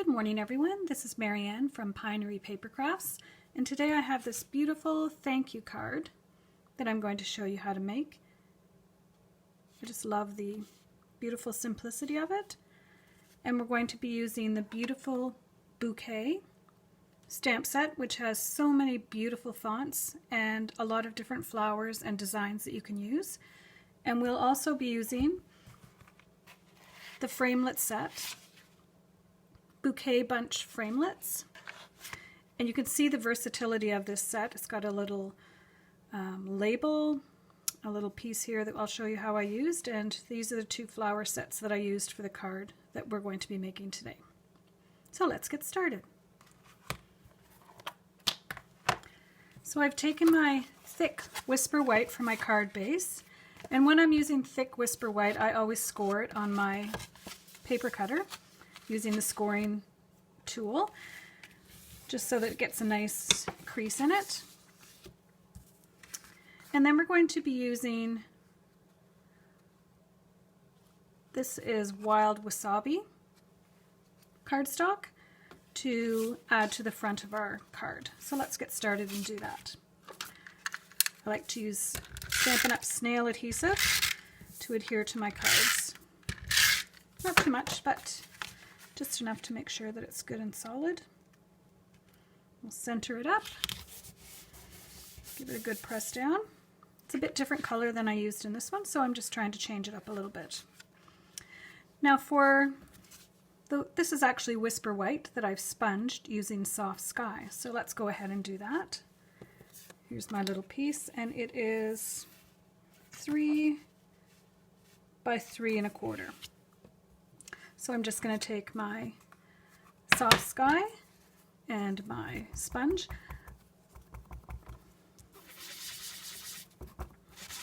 Good morning everyone, this is Marianne from Pinery Paper Crafts, and today I have this beautiful thank you card that I'm going to show you how to make. I just love the beautiful simplicity of it, and we're going to be using the beautiful bouquet stamp set, which has so many beautiful fonts and a lot of different flowers and designs that you can use. And we'll also be using the framelit set, bouquet bunch framelits, and you can see the versatility of this set. It's got a little label, a little piece here that I'll show you how I used, and these are the two flower sets that I used for the card that we're going to be making today. So let's get started. So I've taken my thick Whisper White for my card base, and when I'm using thick Whisper White I always score it on my paper cutter using the scoring tool, just so that it gets a nice crease in it. And then we're going to be using, this is Wild Wasabi cardstock, to add to the front of our card. So let's get started and do that. I like to use Stampin' Up! Snail adhesive to adhere to my cards. Not too much, but just enough to make sure that it's good and solid. We'll center it up, give it a good press down. It's a bit different color than I used in this one, so I'm just trying to change it up a little bit. Now this is actually Whisper White that I've sponged using Soft Sky, so let's go ahead and do that. Here's my little piece, and it is 3 by 3 1/4. So I'm just going to take my Soft Sky and my sponge,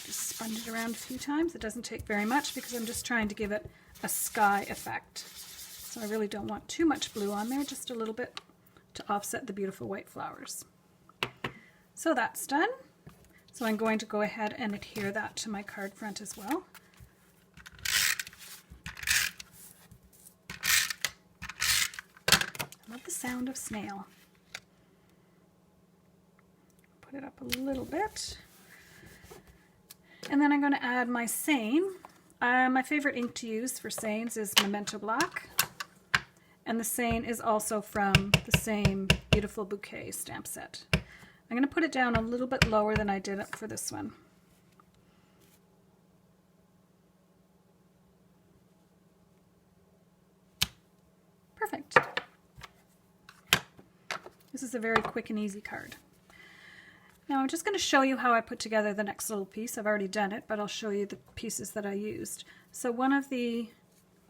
just sponge it around a few times. It doesn't take very much because I'm just trying to give it a sky effect. So I really don't want too much blue on there, just a little bit to offset the beautiful white flowers. So that's done. So I'm going to go ahead and adhere that to my card front as well. I love the sound of snail. Put it up a little bit. And then I'm going to add my Seine. My favorite ink to use for Seines is Memento Black. And the Seine is also from the same beautiful bouquet stamp set. I'm going to put it down a little bit lower than I did it for this one. Perfect. This is a very quick and easy card. Now I'm just going to show you how I put together the next little piece. I've already done it, but I'll show you the pieces that I used. So one of the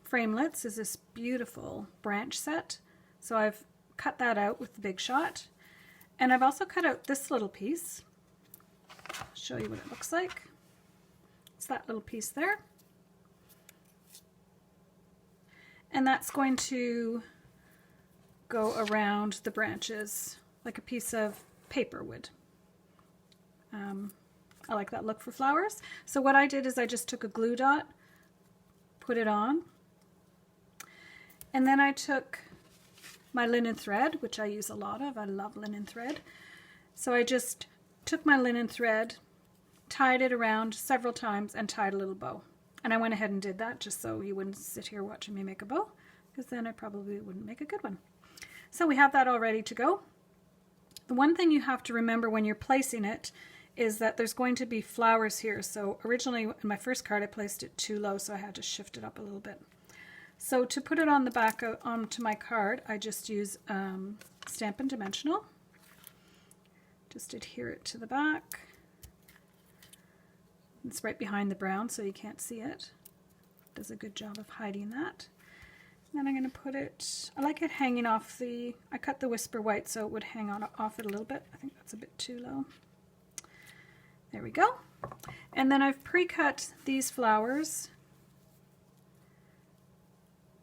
framelits is this beautiful branch set. So I've cut that out with the Big Shot. And I've also cut out this little piece. I'll show you what it looks like. It's that little piece there. And that's going to go around the branches like a piece of paper would. I like that look for flowers. So what I did is I just took a glue dot, put it on, and then I took my linen thread, which I use a lot of. I love linen thread. So I just took my linen thread, tied it around several times, and tied a little bow. And I went ahead and did that just so you wouldn't sit here watching me make a bow, because then I probably wouldn't make a good one. So we have that all ready to go. The one thing you have to remember when you're placing it is that there's going to be flowers here. So originally in my first card I placed it too low, so I had to shift it up a little bit. So to put it on the back onto my card, I just use Stampin' Dimensional. Just adhere it to the back. It's right behind the brown, so you can't see it. Does a good job of hiding that. And then I'm going to put it, I like it hanging off I cut the Whisper White so it would hang off it a little bit. I think that's a bit too low. There we go. And then I've pre-cut these flowers.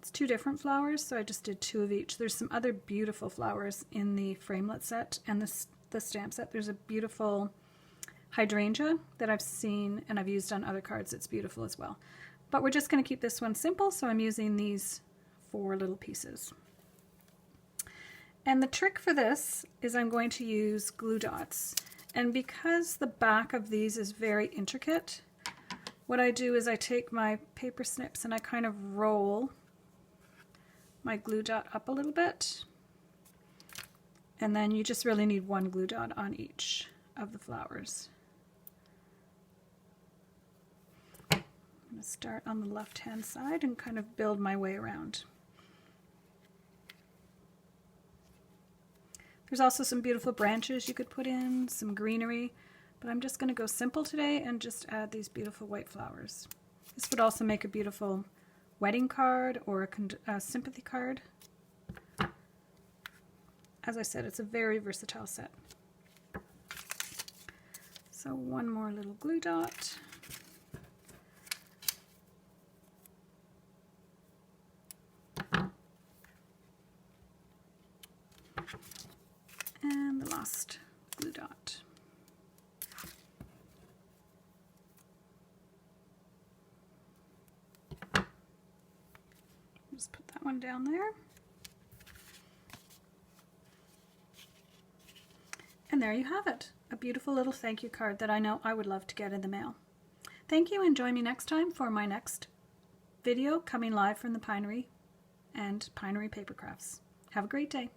It's 2 different flowers, so I just did 2 of each. There's some other beautiful flowers in the framelit set and the stamp set. There's a beautiful hydrangea that I've seen and I've used on other cards. It's beautiful as well. But we're just going to keep this one simple, so I'm using these 4 little pieces. And the trick for this is I'm going to use glue dots. And because the back of these is very intricate, what I do is I take my paper snips and I kind of roll my glue dot up a little bit. And then you just really need one glue dot on each of the flowers. I'm going to start on the left-hand side and kind of build my way around. There's also some beautiful branches you could put in, some greenery, but I'm just going to go simple today and just add these beautiful white flowers. This would also make a beautiful wedding card or a sympathy card. As I said, it's a very versatile set. So one more little glue dot. And the last glue dot. Just put that one down there. And there you have it, a beautiful little thank you card that I know I would love to get in the mail. Thank you, and join me next time for my next video coming live from the Pinery and Pinery Paper Crafts. Have a great day.